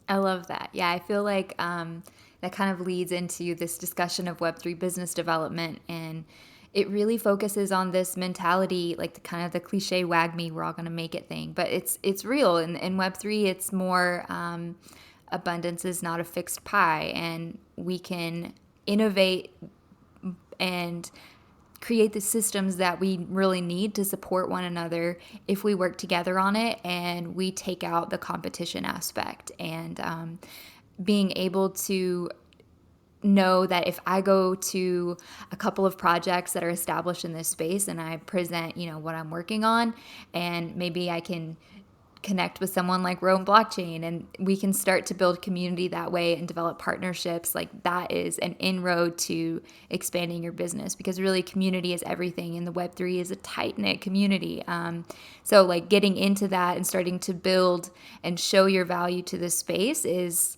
I love that. Yeah, I feel like that kind of leads into this discussion of Web3 business development. And it really focuses on this mentality, like the kind of the cliche "wag me, we're all going to make it" thing. But it's real. In Web3, it's more abundance is not a fixed pie. And we can innovate and create the systems that we really need to support one another if we work together on it and we take out the competition aspect. And being able to know that if I go to a couple of projects that are established in this space and I present, what I'm working on, and maybe I can connect with someone like Rome Blockchain, and we can start to build community that way and develop partnerships. Like that is an inroad to expanding your business, because really community is everything, and the Web3 is a tight knit community. So like getting into that and starting to build and show your value to this space is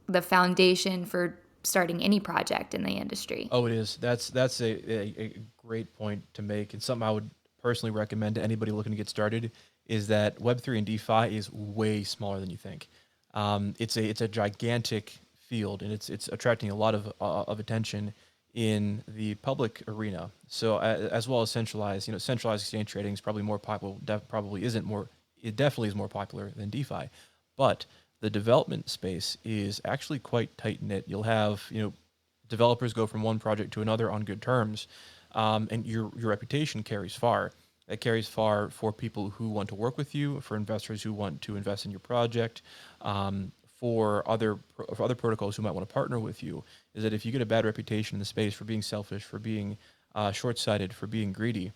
the foundation for starting any project in the industry. Oh, it is. That's a great point to make, and something I would personally recommend to anybody looking to get started is that Web3 and DeFi is way smaller than you think. It's a gigantic field, and it's attracting a lot of attention in the public arena. So as well as centralized, centralized exchange trading is probably more popular. Probably isn't more. It definitely is more popular than DeFi, but the development space is actually quite tight knit. You'll have developers go from one project to another on good terms, and your reputation carries far. It carries far for people who want to work with you, for investors who want to invest in your project, for other protocols who might want to partner with you. Is that if you get a bad reputation in the space for being selfish, for being short-sighted, for being greedy,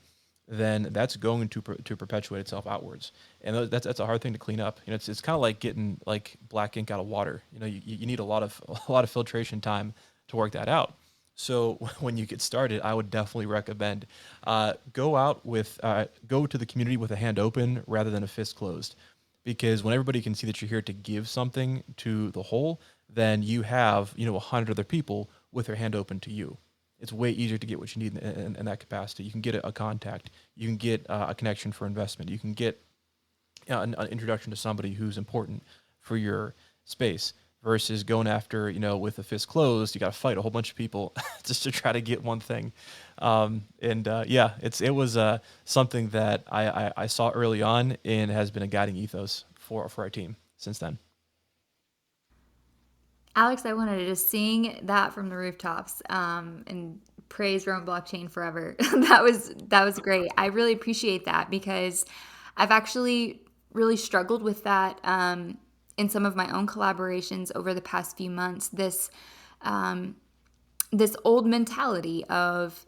then that's going to perpetuate itself outwards, and that's a hard thing to clean up. It's kind of like getting like black ink out of water. You need a lot of a lot of filtration time to work that out. So when you get started, I would definitely recommend go to the community with a hand open rather than a fist closed, because when everybody can see that you're here to give something to the whole, then you have 100 other people with their hand open to you. It's way easier to get what you need in that capacity. You can get a contact, you can get a connection for investment, you can get an introduction to somebody who's important for your space, versus going after, with a fist closed. You got to fight a whole bunch of people just to try to get one thing. Yeah, it was something that I saw early on and has been a guiding ethos for our team since then. Alex, I wanted to just sing that from the rooftops, and praise Rome Blockchain forever. That was great. I really appreciate that, because I've actually really struggled with that in some of my own collaborations over the past few months. This old mentality of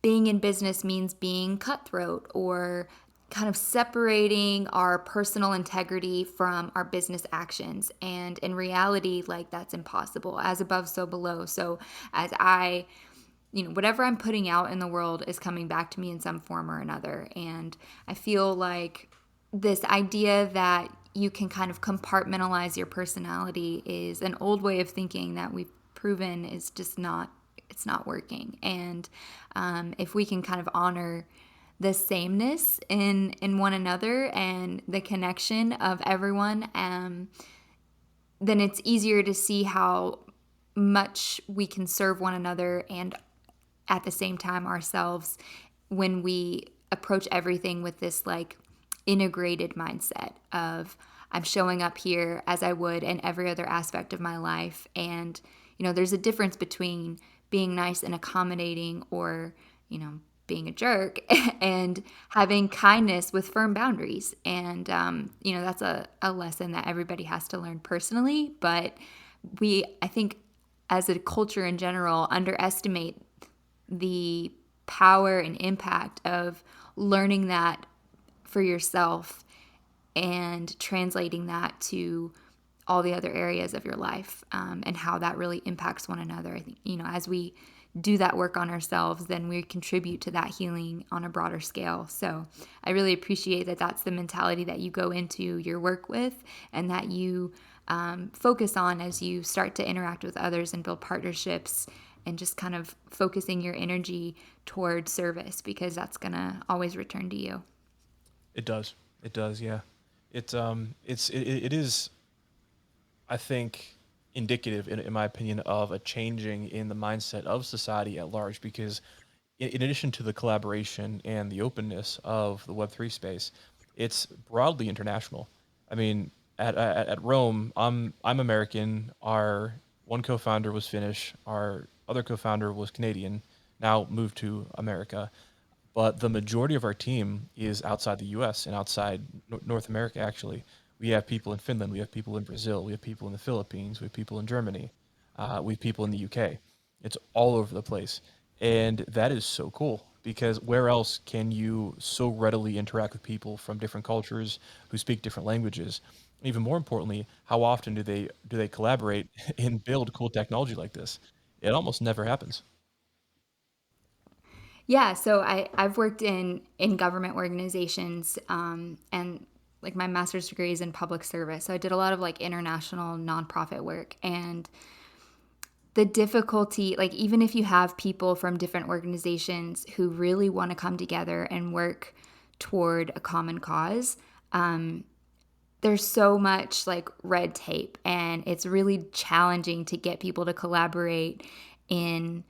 being in business means being cutthroat, or kind of separating our personal integrity from our business actions. And in reality, like that's impossible. As above, so below. So as whatever I'm putting out in the world is coming back to me in some form or another. And I feel like this idea that you can kind of compartmentalize your personality is an old way of thinking that we've proven is just not, it's not working. And if we can kind of honor the sameness in one another and the connection of everyone, then it's easier to see how much we can serve one another and at the same time ourselves, when we approach everything with this like integrated mindset of I'm showing up here as I would in every other aspect of my life. And there's a difference between being nice and accommodating, or being a jerk, and having kindness with firm boundaries. And that's a lesson that everybody has to learn personally, but I think as a culture in general, underestimate the power and impact of learning that for yourself and translating that to all the other areas of your life, and how that really impacts one another. I think, as we do that work on ourselves, then we contribute to that healing on a broader scale. So I really appreciate that that's the mentality that you go into your work with, and that you focus on as you start to interact with others and build partnerships, and just kind of focusing your energy toward service, because that's going to always return to you. It does. It does. Yeah. It is, I think, indicative, in my opinion, of a changing in the mindset of society at large. Because in addition to the collaboration and the openness of the Web3 space, it's broadly international. I mean, at Rome, I'm American. Our one co-founder was Finnish. Our other co-founder was Canadian. Now moved to America. But the majority of our team is outside the U.S. and outside North America. Actually, we have people in Finland, we have people in Brazil, we have people in the Philippines, we have people in Germany, we have people in the UK. It's all over the place, and that is so cool because where else can you so readily interact with people from different cultures who speak different languages? Even more importantly, how often do they collaborate and build cool technology like this? It almost never happens. Yeah, so I've worked in government organizations, and like my master's degree is in public service. So I did a lot of like international nonprofit work, and the difficulty, like even if you have people from different organizations who really want to come together and work toward a common cause, there's so much like red tape, and it's really challenging to get people to collaborate in,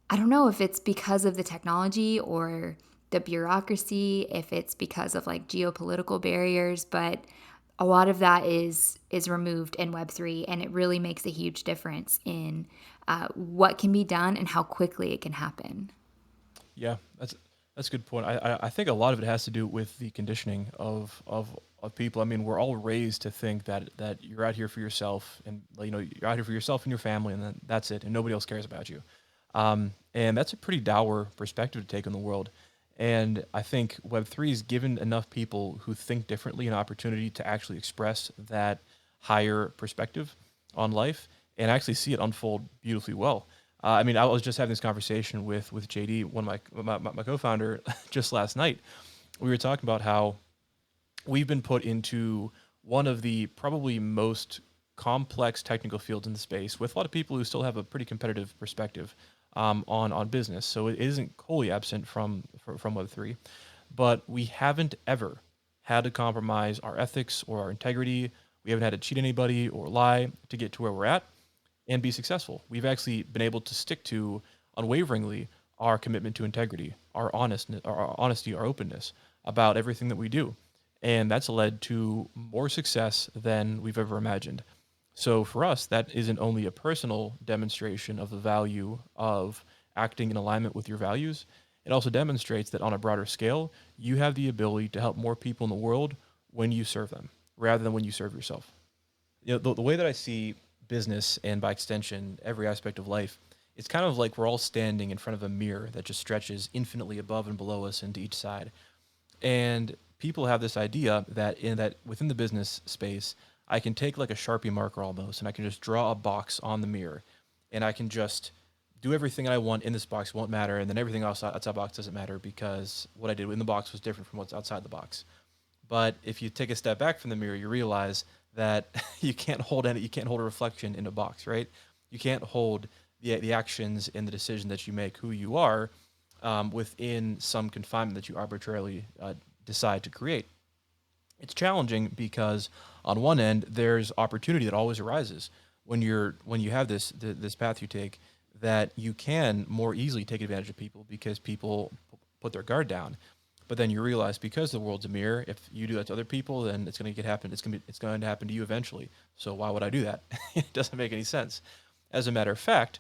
I don't know if it's because of the technology or the bureaucracy, if it's because of like geopolitical barriers, but a lot of that is removed in Web3, and it really makes a huge difference in what can be done and how quickly it can happen. Yeah, that's a good point. I think a lot of it has to do with the conditioning of people. I mean, we're all raised to think that you're out here for yourself, and like, you're out here for yourself and your family, and then that's it, and nobody else cares about you. And that's a pretty dour perspective to take on the world. And I think Web3 has given enough people who think differently an opportunity to actually express that higher perspective on life and actually see it unfold beautifully well. I mean, I was just having this conversation with JD, one of my co-founder, just last night. We were talking about how we've been put into one of the probably most complex technical fields in the space with a lot of people who still have a pretty competitive perspective on business. So it isn't wholly absent from Web3, but we haven't ever had to compromise our ethics or our integrity. We haven't had to cheat anybody or lie to get to where we're at and be successful. We've actually been able to stick to unwaveringly our commitment to integrity, our honesty, our openness about everything that we do. And that's led to more success than we've ever imagined. So for us, that isn't only a personal demonstration of the value of acting in alignment with your values, it also demonstrates that on a broader scale, you have the ability to help more people in the world when you serve them rather than when you serve yourself. The way that I see business and by extension every aspect of life, it's kind of like we're all standing in front of a mirror that just stretches infinitely above and below us and to each side. And people have this idea that within the business space, I can take like a Sharpie marker almost and I can just draw a box on the mirror and I can just do everything I want in this box won't matter, and then everything else outside the box doesn't matter because what I did in the box was different from what's outside the box. But if you take a step back from the mirror, you realize that you can't hold a reflection in a box, right? You can't hold the actions and the decision that you make, who you are, within some confinement that you arbitrarily decide to create. It's challenging because on one end there's opportunity that always arises when you have this path you take, that you can more easily take advantage of people because people put their guard down. But then you realize because the world's a mirror, if you do that to other people, then it's going to get happen. It's going to happen to you eventually. So why would I do that? It doesn't make any sense. As a matter of fact,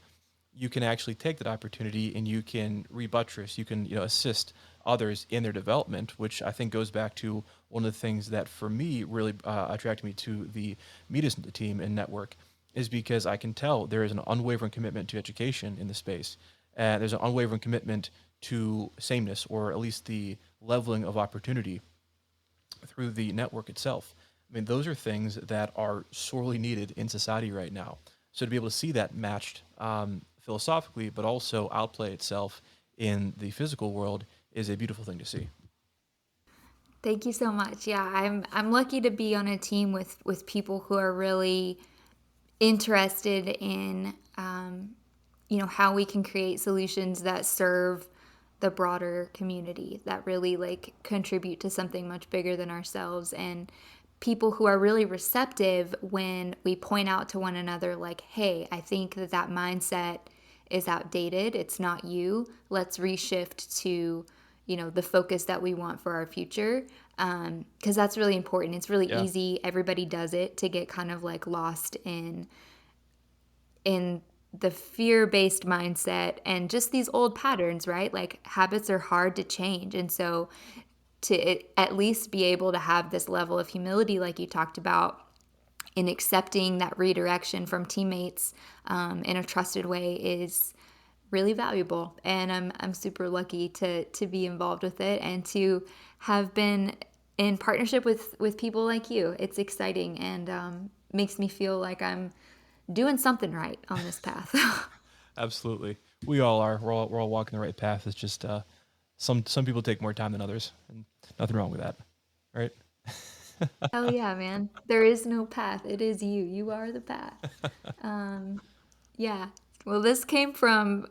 you can actually take that opportunity and you can rebuttress, you can assist others in their development, which I think goes back to one of the things that for me really attracted me to the Meetus team and network, is because I can tell there is an unwavering commitment to education in the space. There's an unwavering commitment to sameness, or at least the leveling of opportunity through the network itself. I mean, those are things that are sorely needed in society right now. So to be able to see that matched philosophically, but also outplay itself in the physical world is a beautiful thing to see. Thank you so much. Yeah, I'm lucky to be on a team with people who are really interested in how we can create solutions that serve the broader community, that really like contribute to something much bigger than ourselves, and people who are really receptive when we point out to one another like, hey, I think that mindset is outdated, it's not you, let's reshift to the focus that we want for our future, because that's really important. It's really Yeah. easy, everybody does it, to get kind of like lost in the fear-based mindset and just these old patterns, right? Like habits are hard to change. And so at least be able to have this level of humility like you talked about in accepting that redirection from teammates in a trusted way is really valuable, and I'm super lucky to be involved with it and to have been in partnership with people like you. It's exciting and makes me feel like I'm doing something right on this path. Absolutely. We all are. We're all walking the right path. It's just some people take more time than others, and nothing wrong with that, right? Hell yeah, man. There is no path. It is you. You are the path. Yeah. Well, this came from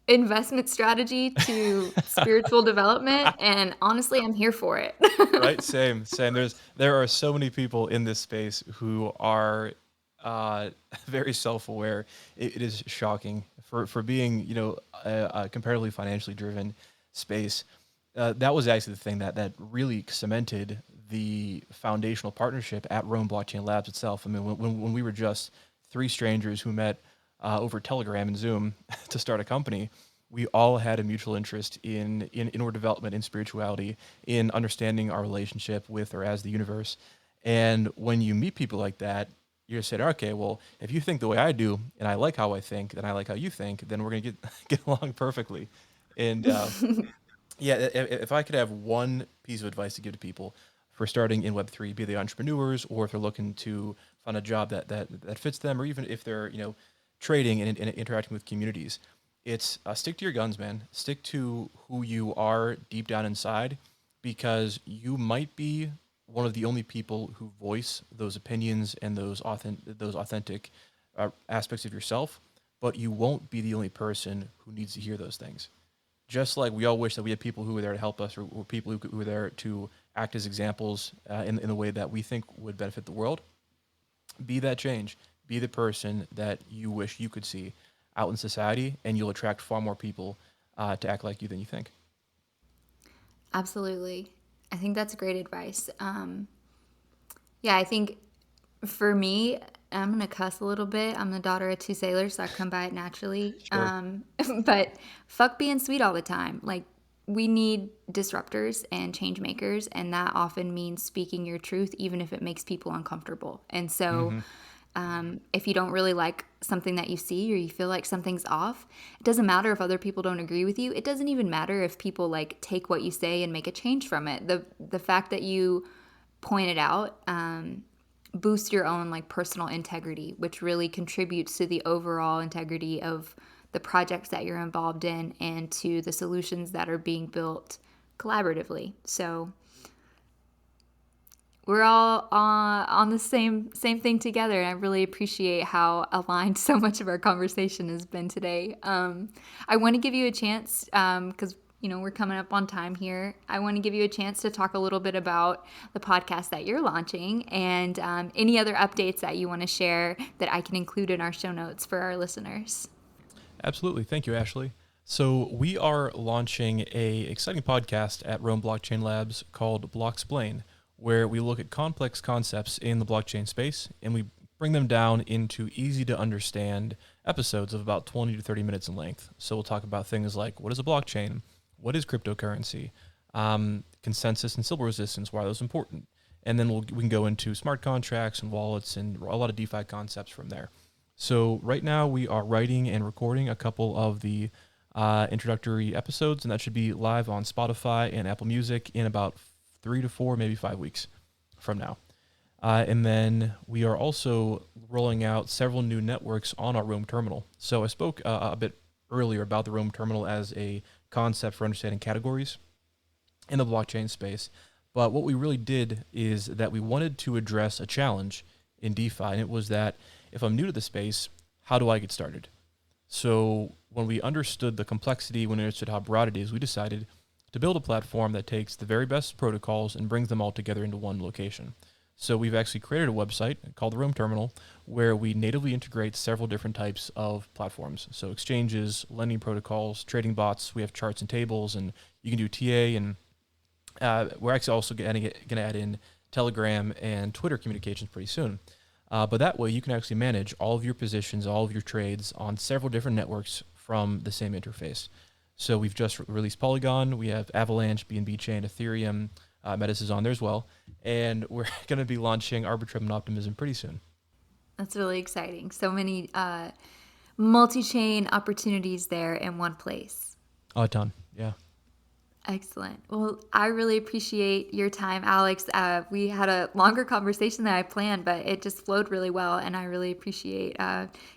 investment strategy to spiritual development, and honestly, I'm here for it. Right? Same, same. There are so many people in this space who are very self-aware. It is shocking for being, a comparatively financially driven space. That was actually the thing that really cemented the foundational partnership at Rome Blockchain Labs itself. I mean, when we were just three strangers who met over Telegram and Zoom to start a company, we all had a mutual interest in inward development, in spirituality, in understanding our relationship with or as the universe. And when you meet people like that, you just said, okay, well, if you think the way I do, and I like how I think, and I like how you think, then we're gonna get get along perfectly. And yeah, if I could have one piece of advice to give to people for starting in Web3, be they entrepreneurs or if they're looking to find a job that fits them, or even if they're trading and interacting with communities, it's stick to your guns, man. Stick to who you are deep down inside, because you might be one of the only people who voice those opinions and those authentic aspects of yourself, but you won't be the only person who needs to hear those things. Just like we all wish that we had people who were there to help us, or people who were there to act as examples in the way that we think would benefit the world. Be that change. Be the person that you wish you could see out in society, and you'll attract far more people to act like you than you think. Absolutely. I think that's great advice. Yeah, I think for me, I'm going to cuss a little bit. I'm the daughter of two sailors, so I come by it naturally. Sure. But fuck being sweet all the time. Like, we need disruptors and change makers, and that often means speaking your truth, even if it makes people uncomfortable. And so, Mm-hmm. if you don't really like something that you see or you feel like something's off, it doesn't matter if other people don't agree with you. It doesn't even matter if people like take what you say and make a change from it. The fact that you point it out boosts your own like personal integrity, which really contributes to the overall integrity of the projects that you're involved in and to the solutions that are being built collaboratively. So we're all on the same thing together, and I really appreciate how aligned so much of our conversation has been today. I want to give you a chance because we're coming up on time here. I want to give you a chance to talk a little bit about the podcast that you're launching and any other updates that you want to share that I can include in our show notes for our listeners. Absolutely. Thank you, Ashley. So we are launching a exciting podcast at Rome Blockchain Labs called Blocksplain, where we look at complex concepts in the blockchain space and we bring them down into easy to understand episodes of about 20 to 30 minutes in length. So we'll talk about things like, what is a blockchain? What is cryptocurrency? Consensus and syllable resistance, why are those important? And then we can go into smart contracts and wallets and a lot of DeFi concepts from there. So right now we are writing and recording a couple of the introductory episodes, and that should be live on Spotify and Apple Music in about 3 to 4, maybe 5 weeks from now. And then we are also rolling out several new networks on our Roam terminal. So I spoke a bit earlier about the Roam terminal as a concept for understanding categories in the blockchain space. But what we really did is that we wanted to address a challenge in DeFi, and it was that if I'm new to the space, how do I get started? So when we understood the complexity, when we understood how broad it is, we decided to build a platform that takes the very best protocols and brings them all together into one location. So we've actually created a website called the Roam Terminal where we natively integrate several different types of platforms. So exchanges, lending protocols, trading bots, we have charts and tables, and you can do TA, and we're actually also going to add in Telegram and Twitter communications pretty soon. But that way you can actually manage all of your positions, all of your trades on several different networks from the same interface. So we've just released Polygon. We have Avalanche, BNB Chain, Ethereum, Metis is on there as well. And we're going to be launching Arbitrum and Optimism pretty soon. That's really exciting. So many multi-chain opportunities there in one place. A ton. Yeah. Excellent. Well, I really appreciate your time, Alex. We had a longer conversation than I planned, but it just flowed really well, and I really appreciate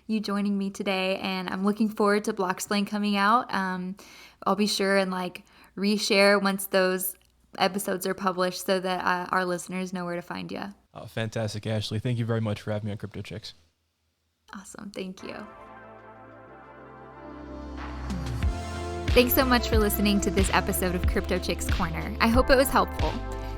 you joining me today. And I'm looking forward to Blocksplain coming out. I'll be sure and reshare once those episodes are published so that our listeners know where to find you. Oh, fantastic, Ashley. Thank you very much for having me on CryptoChicks. Awesome. Thank you. Thanks so much for listening to this episode of CryptoChicks Corner. I hope it was helpful.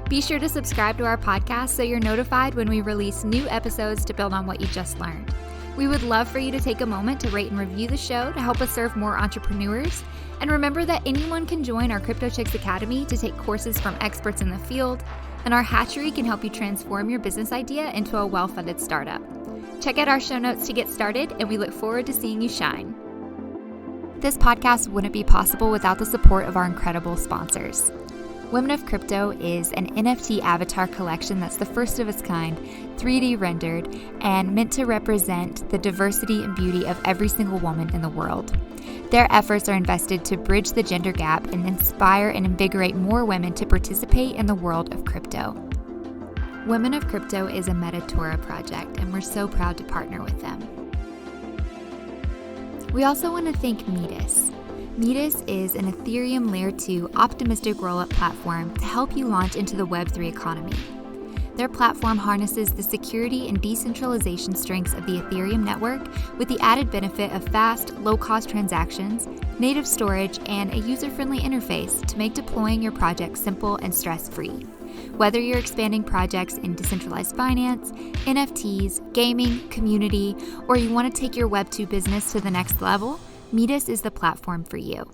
Be sure to subscribe to our podcast so you're notified when we release new episodes to build on what you just learned. We would love for you to take a moment to rate and review the show to help us serve more entrepreneurs. And remember that anyone can join our CryptoChicks Academy to take courses from experts in the field, and our hatchery can help you transform your business idea into a well-funded startup. Check out our show notes to get started, and we look forward to seeing you shine. This podcast wouldn't be possible without the support of our incredible sponsors. Women of Crypto is an NFT avatar collection that's the first of its kind, 3D rendered, and meant to represent the diversity and beauty of every single woman in the world. Their efforts are invested to bridge the gender gap and inspire and invigorate more women to participate in the world of crypto. Women of Crypto is a Metatora project, and we're so proud to partner with them. We also want to thank Metis. Metis is an Ethereum Layer 2 optimistic rollup platform to help you launch into the Web3 economy. Their platform harnesses the security and decentralization strengths of the Ethereum network with the added benefit of fast, low-cost transactions, native storage, and a user-friendly interface to make deploying your project simple and stress-free. Whether you're expanding projects in decentralized finance, NFTs, gaming, community, or you want to take your Web2 business to the next level, Metis is the platform for you.